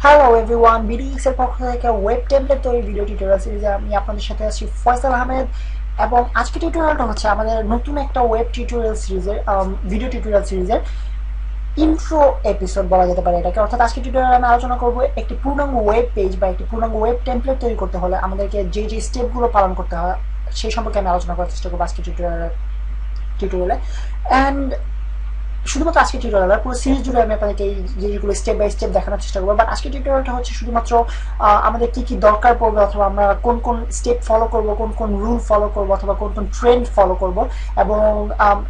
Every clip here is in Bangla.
হ্যালো এভরিওয়ান, বিডিএক্স এর পক্ষ থেকে ওয়েব টেমপ্লেট তৈরি ভিডিও টিউটোরিয়াল সিরিজে আমি আপনাদের সাথে আছি ফয়সাল আহমেদ। এবং আজকে টিউটোরিয়ালটা হচ্ছে আমাদের নতুন একটা ওয়েব টিউটোরিয়াল সিরিজের ভিডিও টিউটোরিয়াল সিরিজের ইন্ট্রো এপিসোড বলা যেতে পারে এটাকে। অর্থাৎ আজকে টিউটোরিয়ালে আমি আলোচনা করব একটি পূর্ণাঙ্গ ওয়েব পেজ বা একটি পূর্ণাঙ্গ ওয়েব টেমপ্লেট তৈরি করতে হলে আমাদেরকে যে যে স্টেপগুলো পালন করতে হয় সেই সম্পর্কে আমি আলোচনা করার চেষ্টা করবো আজকে টিউটোরিয়ালে। অ্যান্ড শুধুমাত্র আজকে টিউটোরিয়াল পুরো সিরিজ জুড়ে আমি আপনাদেরকে এই জিনিসগুলো স্টেপ বাই স্টেপ দেখানোর চেষ্টা করবো। বাট আজকে টিউটোরিয়ালটা হচ্ছে শুধুমাত্র আমাদের কি কি দরকার পড়বে, অথবা আমরা কোন কোন স্টেপ ফলো করব, কোন কোন রুল ফলো করব, অথবা কোন কোন ট্রেন্ড ফলো করব, এবং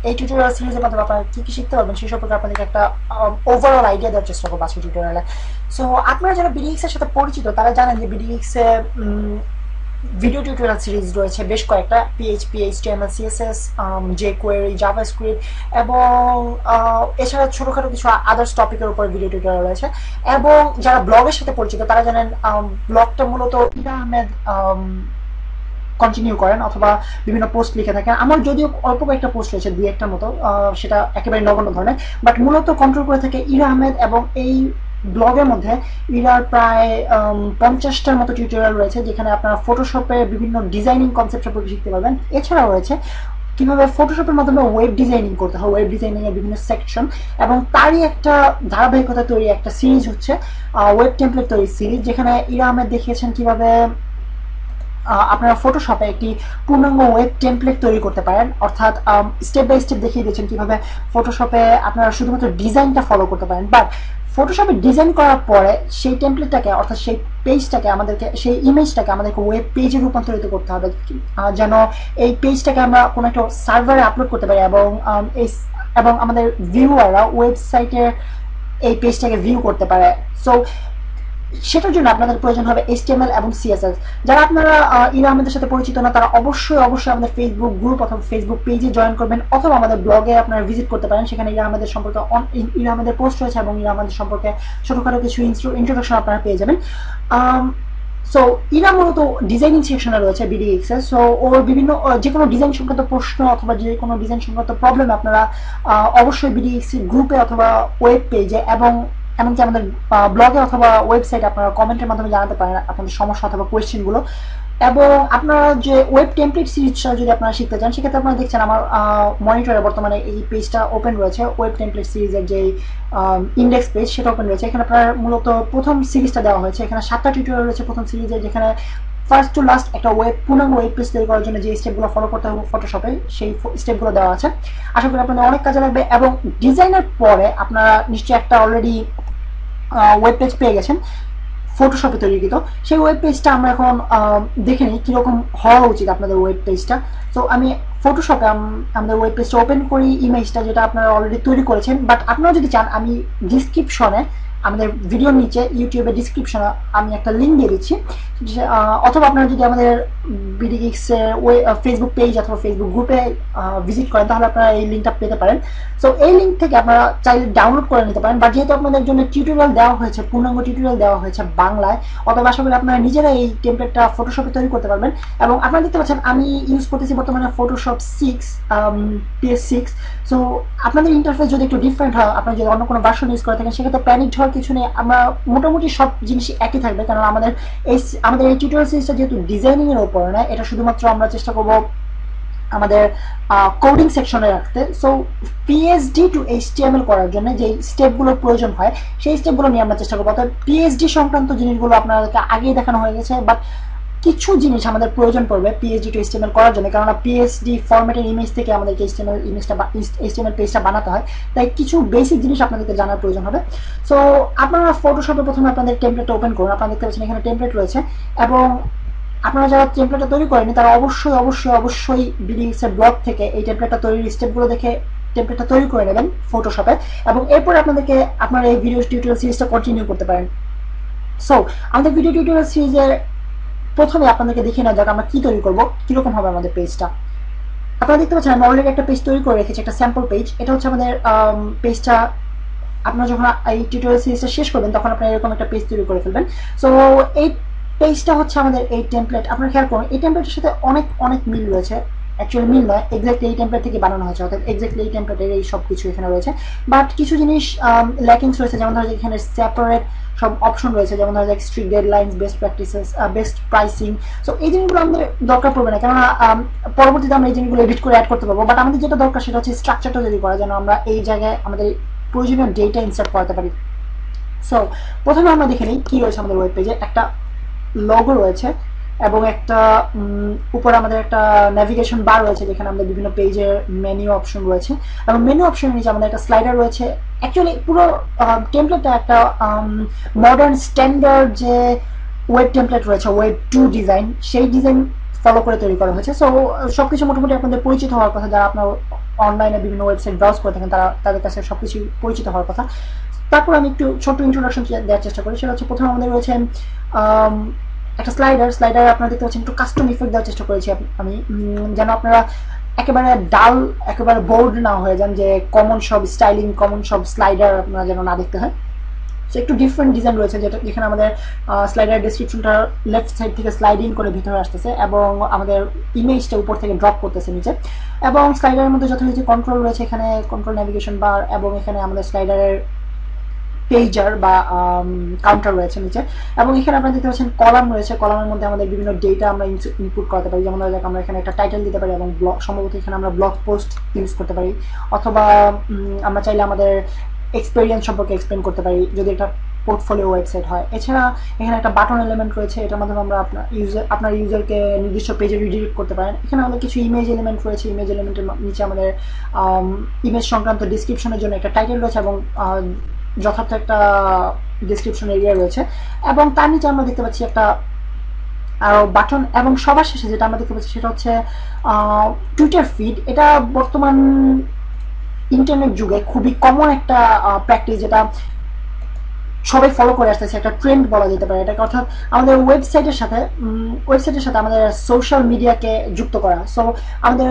এই টিউটোরিয়াল সিরিজের মাধ্যমে আপনারা কি কি শিখতে পারবেন সেই সম্পর্কে আপনাদেরকে একটা ওভারঅল আইডিয়া দেওয়ার চেষ্টা করবো আজকে টিউটোরিয়ালে। সো আপনারা যারা বিডিএক্স এর সাথে পরিচিত তারা জানেন যে বিডিএক্স এ ভিডিও টিউটোরিয়াল সিরিজ রয়েছে বেশ কয়েকটা, PHP, HTML, CSS, jQuery, JavaScript, এবং এছাড়া ছোটখাটো কিছু আদার্স টপিকের উপর ভিডিও টিউটোরিয়াল রয়েছে। এবং যারা ব্লগের সাথে পরিচিত তারা জানেন ব্লগটা মূলত ইরা আহমেদ কন্টিনিউ করেন অথবা বিভিন্ন পোস্ট লিখে থাকেন। আমার যদিও অল্প কয়েকটা পোস্ট রয়েছে, দুই একটার মতো, সেটা একেবারে নগণ্য ধরনের, বাট মূলত কন্ট্রোল করে থাকে ইরা আহমেদ। এবং এই ব্লগের মধ্যে ইরার প্রায় 50টার মতো টিউটোরিয়াল রয়েছে, যেখানে আপনারা ফটোশপে বিভিন্ন ডিজাইনিং কনসেপ্ট সম্পর্কে শিখতে পারবেন। এছাড়াও রয়েছে কিভাবে ফটোশপের মাধ্যমে ওয়েব ডিজাইনিং করতে হয়, ওয়েব ডিজাইনিং এর বিভিন্ন সেকশন, এবং তারই একটা ধারাবাহিকতা তৈরি একটা সিরিজ হচ্ছে ওয়েব টেমপ্লেট তৈরি সিরিজ, যেখানে ইরা আহমেদ দেখিয়েছেন কিভাবে আপনারা ফটোশপে একটি পূর্ণাঙ্গ ওয়েব টেমপ্লেট তৈরি করতে পারেন। অর্থাৎ স্টেপ বাই স্টেপ দেখিয়ে দিয়েছেন কিভাবে ফটোশপে আপনারা শুধুমাত্র ডিজাইনটা ফলো করতে পারেন। বাট ফটোশপে ডিজাইন করার পরে সেই টেমপ্লেটটাকে, অর্থাৎ সেই পেজটাকে আমাদেরকে, সেই ইমেজটাকে আমাদেরকে ওয়েব পেজে রূপান্তরিত করতে হবে, যেন এই পেজটাকে আমরা কোনো একটা সার্ভারে আপলোড করতে পারি এবং আমাদের ভিউয়াররা ওয়েবসাইটে এই পেজটাকে ভিউ করতে পারে। সো সেটার জন্য আপনাদের প্রয়োজন হবে HTML এবং CSS। যারা আপনারা ইরা আহমেদের সাথে পরিচিত না তারা অবশ্যই আমাদের ফেসবুক গ্রুপ অথবা ফেসবুক পেজে জয়েন করবেন, অথবা আমাদের ব্লগে আপনারা ভিজিট করতে পারেন। সেখানে ইরা আহমেদের সম্পর্কে ইরা আহমেদের পোস্ট রয়েছে, এবং ইরা আহমেদের সম্পর্কে ছোটখাটো কিছু ইন্ট্রোডাকশন আপনারা পেয়ে যাবেন। সো ইরা মূলত ডিজাইনিং সেকশনে রয়েছে বিডিএক্স এর। সো ওর বিভিন্ন যে কোনো ডিজাইন সংক্রান্ত প্রশ্ন অথবা যে কোনো ডিজাইন সংক্রান্ত প্রবলেম আপনারা অবশ্যই বিডিএক্স গ্রুপে অথবা ওয়েব পেজে এবং এমনকি আমাদের ব্লগে অথবা ওয়েবসাইটে আপনারা কমেন্টের মাধ্যমে জানাতে পারেন আপনাদের সমস্যা অথবা কোয়েশ্চেনগুলো। এবং আপনারা যে ওয়েব টেমপ্লেট সিরিজটা যদি আপনারা শিখতে চান, সেক্ষেত্রে আপনারা দেখছেন আমার মনিটরে বর্তমানে এই পেজটা ওপেন রয়েছে, ওয়েব টেমপ্লেট সিরিজের যে ইন্ডেক্স পেজ সেটা ওপেন রয়েছে। এখানে আপনার মূলত প্রথম সিরিজটা দেওয়া হয়েছে, এখানে 7টা টিউটোরিয়াল রয়েছে প্রথম সিরিজে, যেখানে ফার্স্ট টু লাস্ট একটা পূর্ণাঙ্গ ওয়েব পেজ তৈরি করার জন্য যে স্টেপগুলো ফলো করতে হবে ফটোশপে, সেই স্টেপগুলো দেওয়া আছে। আশা করি আপনাদের অনেক কাজে লাগবে। এবং ডিজাইনের পরে আপনারা নিশ্চয়ই একটা অলরেডি ওয়েব পেজ পেয়ে গেছেন ফটোশপে তৈরিকৃত। সেই ওয়েব পেজটা আমরা এখন দেখে নিই কীরকম হওয়া উচিত আপনাদের ওয়েব পেজটা। তো আমি ফটোশপে আমাদের ওয়েব পেজটা ওপেন করি, ইমেজটা যেটা আপনারা অলরেডি তৈরি করেছেন। বাট আপনারা যদি চান, আমি ডিসক্রিপশনে আমাদের ভিডিওর নিচে ইউটিউবের ডিসক্রিপশনে আমি একটা লিঙ্ক দিয়ে দিচ্ছি, অথবা আপনারা যদি আমাদের বিডিএক্স এর ফেসবুক পেজ অথবা ফেসবুক গ্রুপে ভিজিট করেন তাহলে আপনারা এই লিঙ্কটা পেতে পারেন। সো এই লিঙ্ক থেকে আপনারা চাইলে ডাউনলোড করে নিতে পারেন। বাট যেহেতু আপনাদের জন্য টিউটোরিয়াল দেওয়া হয়েছে, পূর্ণাঙ্গ টিউটোরিয়াল দেওয়া হয়েছে বাংলায়, অথবা আশা করি আপনারা নিজেরা এই টেমপ্লেটটা ফটোশপে তৈরি করতে পারবেন। এবং আপনারা দেখতে পাচ্ছেন আমি ইউজ করতেছি বর্তমানে ফটোশপ 6 PS6। সো আপনাদের ইন্টারফেস যদি একটু ডিফারেন্ট হয়, আপনারা যদি অন্য কোনো ভার্সন ইউজ করে থাকেন, সেক্ষেত্রে প্যানিক হওয়ার কিছু নেই। আমরা মোটামুটি সব জিনিসই একই থাকবে, কারণ আমাদের এই টিউটোরিয়াল সিরিজটা যেহেতু ডিজাইনিং এর উপর না, এটা শুধুমাত্র আমরা চেষ্টা করব আমাদের কোডিং সেকশনে রাখতে। সো PhD টু HTML করার জন্য যে স্টেপগুলোর প্রয়োজন হয় সেই স্টেপগুলো নিয়ে আমরা চেষ্টা করবো। অর্থাৎ PhD সংক্রান্ত জিনিসগুলো আপনাদেরকে আগেই দেখানো হয়ে গেছে, বাট কিছু জিনিস আমাদের প্রয়োজন পড়বে PhD টু HTML করার জন্য, কারণ PhD ফরম্যাটের ইমেজ থেকে আমাদেরকে HTML পেজটা বানাতে হয়। তাই কিছু বেসিক জিনিস আপনাদেরকে জানার প্রয়োজন হবে। সো আপনারা ফটোশপে প্রথমে আপনাদের টেমপ্লেটটা ওপেন করুন। আপনারা দেখতে পাচ্ছেন এখানে টেমপ্লেট রয়েছে, এবং আপনারা যারা টেমপ্লেটটা তৈরি করেনি তারা অবশ্যই বিডিএক্স এর ব্লগ থেকে এই টেমপ্লেটটা তৈরির স্টেপগুলো দেখে টেমপ্লেটটা তৈরি করে নেবেন ফটোশপে, এবং এরপরে আপনারা এই ভিডিও টিউটোরিয়াল সিরিজটা কন্টিনিউ করতে পারেন। সো আমাদের ভিডিও টিউটোরিয়াল সিরিজের প্রথমে আপনাদেরকে দেখিয়ে নেওয়া যাক আমরা কি তৈরি করবো, কিরকম হবে আমাদের পেজটা। আপনারা দেখতে পাচ্ছেন আমি অলরেডি একটা পেজ তৈরি করে রেখেছি, একটা স্যাম্পল পেজ। এটা হচ্ছে আমাদের পেজটা। আপনারা যখন এই টিউটোরিয়াল সিরিজটা শেষ করবেন তখন আপনারা এরকম একটা পেজ তৈরি করে ফেলবেন। সো এই পেজটা হচ্ছে আমাদের এই টেমপ্লেট। আপনারা খেয়াল করুন এই টেমপ্লেটের সাথে অনেক মিল রয়েছে। অ্যাকচুয়ালি মিল নয়, এক্স্যাক্টলি এই টেমপ্লেট থেকে বানানো হয়েছে, অর্থাৎ এক্স্যাক্টলি এই টেমপ্লেটের এই সব কিছু এখানে রয়েছে। বাট কিছু জিনিস ল্যাকিংস রয়েছে, যেমন ধরো এখানে সেপারেট সব অপশন রয়েছে, যেমন ধরো strict deadlines, best practices, best pricing. So এই জিনিসগুলো আমাদের দরকার পড়বে না, কেননা পরবর্তীতে আমরা এই জিনিসগুলো এডিট করে অ্যাড করতে পারবো। বাট আমাদের যেটা দরকার সেটা হচ্ছে স্ট্রাকচারটা তৈরি করা, যেন আমরা এই জায়গায় আমাদের প্রয়োজনীয় ডেটা ইনসার্ট করাতে পারি। সো প্রথমে আমরা দেখে নিই কি রয়েছে আমাদের ওয়েব পেজে। একটা লোগো রয়েছে এবং একটা উপরে আমাদের একটা ন্যাভিগেশন বার রয়েছে, যেখানে আমাদের বিভিন্ন পেজের মেনু অপশন রয়েছে, এবং মেনু অপশনের নিচে আমাদের একটা স্লাইডার রয়েছে। অ্যাকচুয়ালি পুরো টেমপ্লেটটা একটা মডার্ন স্ট্যান্ডার্ড যে ওয়েব টেমপ্লেট রয়েছে, ওয়েব 2 ডিজাইন, সেই ডিজাইন ফলো করে তৈরি করা হয়েছে। সো সবকিছু মোটামুটি আপনাদের পরিচিত হওয়ার কথা, যারা আপনার অনলাইনে বিভিন্ন ওয়েবসাইট ব্রাউজ করে থাকেন তাদের কাছে সবকিছু পরিচিত হওয়ার কথা। তারপর আমি একটু ছোট্ট ইন্ট্রোডাকশন দেওয়ার চেষ্টা করি। সেটা হচ্ছে প্রথমে আমাদের রয়েছে একটা স্লাইডার আপনারা দেখতে পাচ্ছেন, একটু কাস্টম ইফেক্ট দেওয়ার চেষ্টা করেছি আমি, যেন আপনারা একেবারে ডাল, একেবারে বোর্ড না হয়ে যান, যে কমন সব স্টাইলিং, কমন সব স্লাইডার আপনারা যেন না দেখতে হয়। সো একটু ডিফারেন্ট ডিজাইন রয়েছে, যেখানে আমাদের স্লাইডার ডেসক্রিপশনটা লেফট সাইড থেকে স্লাইডিং করে ভিতরে আসতেছে এবং আমাদের ইমেজটা উপর থেকে ড্রপ করতেছে নিচে, এবং স্লাইডারের মধ্যে যথারীতি কন্ট্রোল রয়েছে, এখানে কন্ট্রোল ন্যাভিগেশন বার, এবং এখানে আমাদের স্লাইডারের পেজার বা কাউন্টার রয়েছে নিচে, এবং এখানে আপনারা দেখতে পাচ্ছেন কলাম রয়েছে। কলামের মধ্যে আমাদের বিভিন্ন ডেটা আমরা ইনপুট করতে পারি, যেমন ধরো আমরা এখানে একটা টাইটেল দিতে পারি, এবং সম্ভবত এখানে আমরা ব্লগ পোস্ট ইউজ করতে পারি, অথবা আমরা চাইলে আমাদের এক্সপেরিয়েন্স সম্পর্কে এক্সপ্লেন করতে পারি যদি একটা পোর্টফোলিও ওয়েবসাইট হয়। এছাড়া এখানে একটা বাটন এলিমেন্ট রয়েছে, এটার মাধ্যমে আমরা আপনার ইউজারকে নির্দিষ্ট পেজে রিডিরেক্ট করতে পারেন। এখানে আমাদের কিছু ইমেজ এলিমেন্ট রয়েছে, ইমেজ এলিমেন্টের নিচে আমাদের ইমেজ সংক্রান্ত ডিসক্রিপশনের জন্য একটা টাইটেল রয়েছে এবং যথার্থ একটা ডিসক্রিপশন এরিয়া রয়েছে, এবং তার নিচে আমরা দেখতে পাচ্ছি একটা আরো বাটন, এবং সবার শেষে যেটা আমরা দেখতে পাচ্ছি সেটা হচ্ছে টুইটার ফিড। এটা বর্তমান ইন্টারনেট যুগে খুবই কমন একটা প্র্যাকটিস, যেটা সবাই ফলো করে আসতেছে, একটা ট্রেন্ড বলা যেতে পারে এটাকে, অর্থাৎ আমাদের ওয়েবসাইটের সাথে আমাদের সোশ্যাল মিডিয়াকে যুক্ত করা। সো আমাদের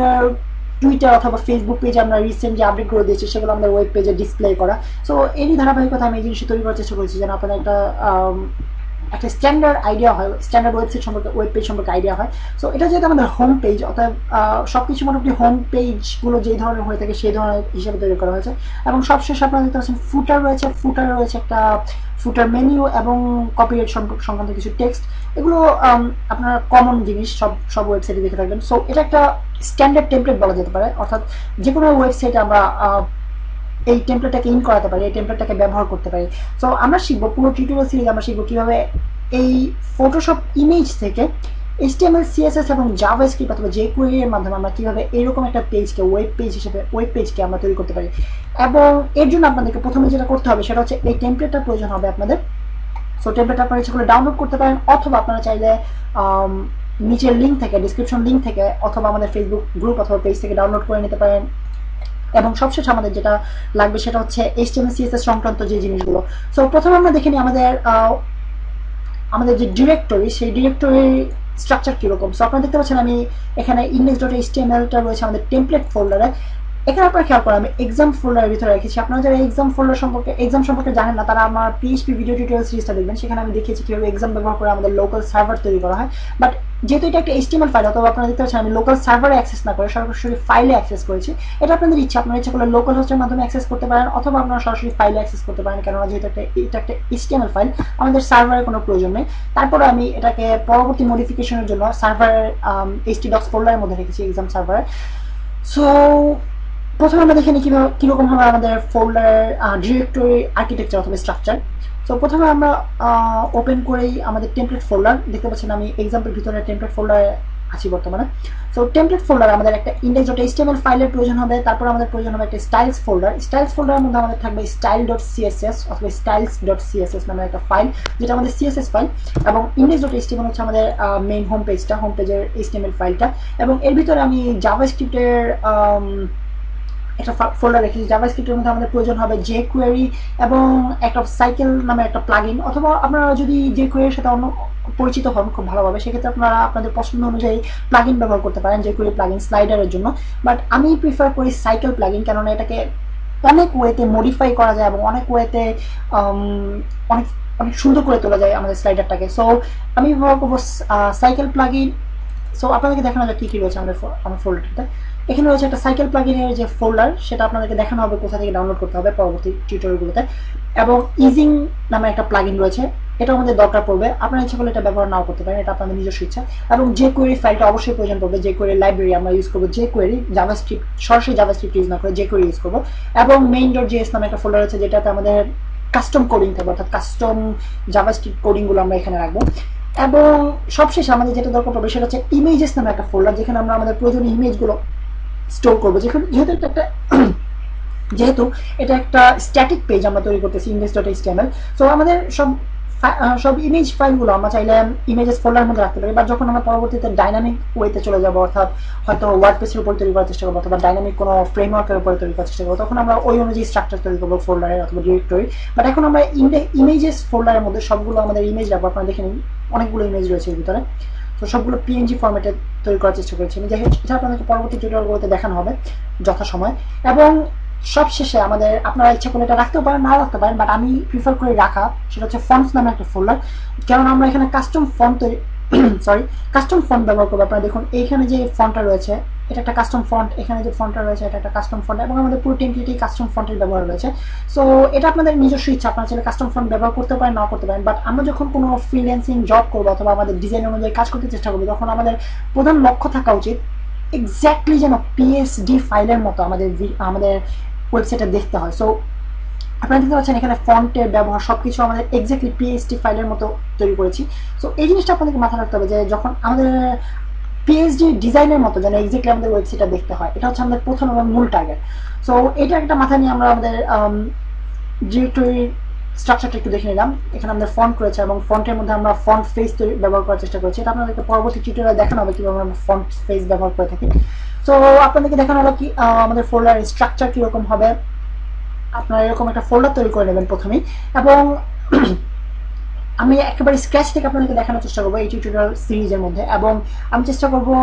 টুইটার অথবা ফেসবুক পেজে আমরা রিসেন্ট যে আপডেট করে দিয়েছি সেগুলো আমাদের ওয়েব পেজে ডিসপ্লে করা। সো এরই ধারাবাহিকতা আমি এই জিনিসটা তৈরি করার চেষ্টা করেছি, যেন আপনারা একটা স্ট্যান্ডার্ড আইডিয়া হয়, স্ট্যান্ডার্ড ওয়েবসাইট সম্পর্কে, ওয়েব পেজ সম্পর্কে আইডিয়া হয়। সো এটা যেহেতু আমাদের হোম পেজ, অর্থাৎ সবকিছু মোটামুটি হোম পেজগুলো যেই ধরনের হয়ে থাকে সেই ধরনের হিসেবে তৈরি করা হয়েছে। এবং সবশেষে আপনারা দেখতে পাচ্ছেন ফুটার রয়েছে একটা ফুটার মেনু এবং কপিরাইট সংক্রান্ত কিছু টেক্সট। এগুলো আপনার কমন জিনিস, সব ওয়েবসাইটে দেখে থাকবেন। সো এটা একটা স্ট্যান্ডার্ড টেমপ্লেট বলা যেতে পারে, অর্থাৎ যে কোনো ওয়েবসাইটে আমরা এই টেমপ্লেটটাকে ইন করাতে পারি, এই টেমপ্লেটটাকে ব্যবহার করতে পারি। সো আমরা শিখবো, পুরো টিউটোরিয়াল সিরিজ আমরা শিখবো কিভাবে এই ফটোশপ ইমেজ থেকে HTML, CSS এবং জাভাস্ক্রিপ্ট অথবা jQuery এর মাধ্যমে আমরা কিভাবে এরকম একটা পেজকে ওয়েব পেজকে আমরা তৈরি করতে পারি। এবং এর জন্য আপনাদেরকে প্রথমে যেটা করতে হবে সেটা হচ্ছে এই টেমপ্লেটটার প্রয়োজন হবে আপনাদের। সো টেমপ্লেট আপনারা ইচ্ছে করে ডাউনলোড করতে পারেন, অথবা আপনারা চাইলে নিচের লিঙ্ক থেকে, ডিসক্রিপশন লিঙ্ক থেকে, অথবা আমাদের ফেসবুক গ্রুপ অথবা পেজ থেকে ডাউনলোড করে নিতে পারেন। এবং সবশেষে আমাদের যেটা লাগবে সেটা হচ্ছে HTML, CSS সংক্রান্ত যে জিনিসগুলো। সো প্রথমে আমরা দেখে নিই আমাদের যে ডিরেক্টরি, সেই ডিরেক্টরি স্ট্রাকচার কিরকম। সো আপনারা দেখতে পাচ্ছেন আমি এখানে index.html-টা রয়েছে আমাদের টেমপ্লেট ফোল্ডারে। এখানে আপনারা খেয়াল করেন আমি এক্সাম ফোল্ডারের ভিতরে রেখেছি। আপনারা যারা এক্সাম সম্পর্কে জানেন না, তারা আমার PHP ভিডিও টিউটোরিয়াল সিরিজটা দেখবেন, সেখানে আমি দেখিয়েছি কিভাবে এক্সাম ব্যবহার করে আমাদের লোকাল সার্ভার তৈরি করা হয়। বাট যেহেতু এটা একটা HTML ফাইল, অথবা আপনারা দেখতে পাচ্ছেন আমি লোকাল সার্ভারে অ্যাক্সেস না করে সরাসরি ফাইলে অ্যাক্সেস করেছি। এটা আপনাদের ইচ্ছা, আপনারা ইচ্ছা করলে লোকাল হোস্টের মাধ্যমে অ্যাক্সেস করতে পারেন, অথবা আপনারা সরাসরি ফাইলে অ্যাক্সেস করতে পারেন, কেননা যেহেতু এটা একটা HTML ফাইল, আমাদের সার্ভারের কোনো প্রয়োজন নেই। তারপরে আমি এটাকে পরবর্তী মডিফিকেশনের জন্য সার্ভারের htdocs ফোল্ডারের মধ্যে রেখেছি, এক্সাম সার্ভারে। সো প্রথমে আমরা দেখে নিই কিরকম হবে আমাদের ফোল্ডারের ডিরেক্টরি আর্কিটেকচার অথবা স্ট্রাকচার। সো প্রথমে আমরা ওপেন করেই আমাদের টেমপ্লেট ফোল্ডার দেখতে পাচ্ছেন, আমি এক্সাম্পল ভিতরে টেমপ্লেট ফোল্ডারে আছি বর্তমানে। সো টেমপ্লেট ফোল্ডারে আমাদের একটা index.html ফাইলের প্রয়োজন হবে, তারপর আমাদের প্রয়োজন হবে একটা স্টাইলস ফোল্ডারের মধ্যে আমাদের থাকবে style.css অথবা styles.css নামে একটা ফাইল, যেটা আমাদের CSS ফাইল, এবং index.html হচ্ছে আমাদের মেইন হোম পেজের HTML ফাইলটা। এবং এর ভিতরে আমি জাভাস্ক্রিপ্টের একটা ফোল্ডার রেখেছি। জাভাস্ক্রিপ্টের মধ্যে আমাদের প্রয়োজন হবে jQuery এবং একটা সাইকেল নামে একটা প্লাগইন, অথবা আপনারা যদি jQuery এর সাথে অন্য পরিচিত হন খুব ভালোভাবে, সেক্ষেত্রে আপনারা আপনাদের পছন্দ অনুযায়ী প্লাগইন ব্যবহার করতে পারেন, jQuery প্লাগইন স্লাইডারের জন্য। বাট আমি প্রিফার করি সাইকেল প্লাগইন, কেননা এটাকে অনেক ওয়েতে মডিফাই করা যায় এবং অনেক ওয়েতে অনেক সুন্দর করে তোলা যায় আমাদের স্লাইডারটাকে। সো আমি ব্যবহার করবো সাইকেল প্লাগইন সো আপনাদেরকে দেখানো যাক কি কি রয়েছে আমার ফোল্ডারটাতে। এখানে রয়েছে একটা সাইকেল প্লাগইনের যে ফোল্ডার, সেটা আপনাদেরকে দেখানো হবে কোথা থেকে ডাউনলোড করতে হবে পরবর্তী টিউটোরিয়ালগুলোতে। এবং ইজিং নামে একটা প্লাগইন রয়েছে, এটা আমাদের দরকার পড়বে। আপনারা ইচ্ছা করলে এটা ব্যবহার নাও করতে পারেন, এটা আপনাদের নিজস্ব ইচ্ছা। এবং যে কোয়েরি ফাইলটা অবশ্যই প্রয়োজন পড়বে, যে কোয়েরি লাইব্রেরি আমরা ইউজ করবো, যে কোয়েরি জাভাস্ক্রিপ্ট, সরাসরি জাভাস্ক্রিপ্ট ইউজ না করে যে কোয়েরি ইউজ করবো। এবং main.js নামে একটা ফোল্ডার আছে যেটাতে আমাদের কাস্টম কোডিং থাকবে, অর্থাৎ কাস্টম জাভাস্ক্রিপ্ট কোডিংগুলো আমরা এখানে রাখবো। এবং সবশেষে আমাদের যেটা দরকার পড়বে সেটা হচ্ছে ইমেজেস নামে একটা ফোল্ডার, যেখানে আমরা আমাদের প্রয়োজনীয় ইমেজগুলো স্টোর করবো। যেহেতু এটা একটা স্ট্যাটিক পেজ আমরা তৈরি করতেছি index.html, সো আমাদের সব ইমেজ ফাইলগুলো আমরা চাইলে ইমেজেস ফোল্ডারের মধ্যে রাখতে পারি। বা যখন আমরা পরবর্তীতে ডাইনামিক ওয়েতে চলে যাবো, অর্থাৎ হয়তো ওয়ার্ডপ্রেসের উপর তৈরি করার চেষ্টা করবো অথবা ডাইনামিক কোনো ফ্রেমওয়ার্কের উপরে তৈরি করার চেষ্টা করবো, তখন আমরা ওই অনুযায়ী স্ট্রাকচার তৈরি করবো ফোল্ডারের অথবা ডিরেক্টরি। বাট এখন আমরা ইমেজেস ফোল্ডারের মধ্যে সবগুলো আমাদের ইমেজ রাখবো। আপনারা দেখে নিন অনেকগুলো ইমেজ রয়েছে এর ভিতরে, তো সবগুলো পিএনজি ফরম্যাটে তৈরি করার চেষ্টা করেছি আমি। এটা আপনাদেরকে পরবর্তী টিউটোরিয়ালগুলোতে দেখানো হবে যথাসময়। এবং সবশেষে আপনারা ইচ্ছা করলে এটা রাখতেও পারেন, না রাখতে পারেন, বাট আমি প্রিফার করে রাখা সেটা হচ্ছে ফন্টস নামে একটা ফোল্ডার। কারণ আমরা এখানে কাস্টম ফন্ট কাস্টম ফন্ট ব্যবহার করবো। আপনারা দেখুন এইখানে যে ফন্টটা রয়েছে এটা একটা কাস্টম ফন্ট, এখানে যে ফন্টটা রয়েছে এটা একটা কাস্টম ফন্ট, এবং আমাদের পুরো টেমপ্লেটেই কাস্টম ফন্টের ব্যবহার রয়েছে। সো এটা আপনাদের নিজস্ব ইচ্ছা, আপনারা চাইলে কাস্টম ফন্ট ব্যবহার করতে পারেন, না করতে পারেন। বাট আমরা যখন কোনো ফ্রিল্যান্সিং জব করবো অথবা আমাদের ডিজাইন অনুযায়ী কাজ করতে চেষ্টা করবো, তখন আমাদের প্রধান লক্ষ্য থাকা উচিত এক্স্যাক্টলি যেন পিএসডি ফাইলের মতো আমাদের ওয়েবসাইটে দেখতে হয়। সো আপনারা দেখতে পাচ্ছেন এখানে ফন্টের ব্যবহার সবকিছু আমাদের এক্স্যাক্টলি পিএসডি ফাইলের মতো তৈরি করেছি। সো এই জিনিসটা আপনাদেরকে মাথায় রাখতে হবে যে যখন আমাদের পিএসডি ডিজাইনের মতো যেন এক্স্যাক্টলি আমাদের ওয়েবসাইটটা দেখতে হয়, এটা হচ্ছে আমাদের প্রথম এবং মূল টার্গেট। সো এটা একটা মাথায় নিয়ে আমরা আমাদের ডিরেক্টরি স্ট্রাকচারটা একটু দেখে নিলাম। এখানে আমাদের ফন্ট রয়েছে এবং ফন্টের মধ্যে আমরা ফন্ট ফেস ব্যবহার করার চেষ্টা করছি। এটা আপনাদেরকে পরবর্তী টিউটোরিয়ালে দেখানো হবে কিভাবে আমরা ফন্ট ফেস ব্যবহার করে থাকি। সো আপনাদেরকে দেখানো হলো কি আমাদের ফোল্ডার স্ট্রাকচার কিরকম হবে। আপনারা এরকম একটা ফোল্ডার তৈরি করে নেবেন প্রথমেই, এবং আমি একেবারে স্ক্র্যাচ থেকে আপনাদেরকে দেখানোর চেষ্টা করবো এই টিউটোরিয়াল সিরিজের মধ্যে। এবং আমি চেষ্টা করবো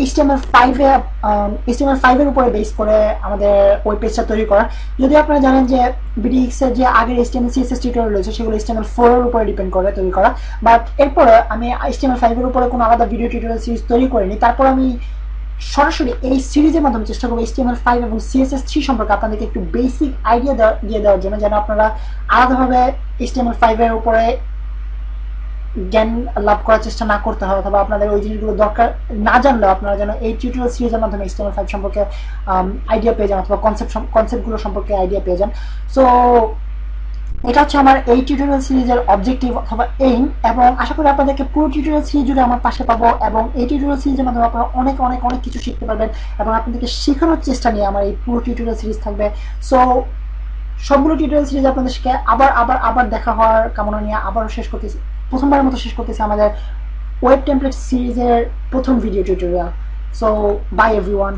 HTML5 এর উপরে বেস করে আমাদের ওয়েব পেজটা তৈরি করা। যদি আপনারা জানেন যে BDX এর যে আগের HTML CSS টিউটোরিয়াল রয়েছে সেগুলো HTML4 এর উপরে ডিপেন্ড করে তৈরি করা, বাট এরপরে আমি HTML5 এর উপরে কোনো আলাদা ভিডিও টিউটোরিয়াল সিরিজ তৈরি করিনি। তারপর আমি সরাসরি এই সিরিজের মাধ্যমে চেষ্টা করবো HTML5 এবং CSS3 সম্পর্কে আপনাদেরকে একটু বেসিক আইডিয়া দিয়ে দেওয়ার জন্য, যেন আপনারা আলাদাভাবে HTML5 এর উপরে জ্ঞান লাভ করার চেষ্টা না করতে হয়, অথবা আপনাদের ওই জিনিসগুলো দরকার না জানলেও আপনারা যেন এই টিউটোরিয়াল সিরিজের মাধ্যমে HTML5 সম্পর্কে আইডিয়া পেয়ে যান, অথবা কনসেপ্টগুলো সম্পর্কে আইডিয়া পেয়ে যান। সো এটা হচ্ছে আমার এই টিউটোরিয়াল সিরিজের অবজেক্টিভ অথবা এইম, এবং আশা করি আপনাদেরকে পুরো টিউটোরিয়াল সিরিজ জুড়ে আমার পাশে পাবো, এবং এই টিউটোরিয়াল সিরিজের মাধ্যমে আপনারা অনেক অনেক অনেক কিছু শিখতে পারবেন, এবং আপনাদেরকে শেখানোর চেষ্টা নিয়ে আমার এই পুরো টিউটোরিয়াল সিরিজ থাকবে। সো সবগুলো টিউটোরিয়াল সিরিজ আপনাদের সাথে আবার দেখা হওয়ার কামনা নিয়ে আবারও প্রথমবারের মতো শেষ করতেছি আমাদের ওয়েব টেমপ্লেট সিরিজের প্রথম video tutorial. So by everyone.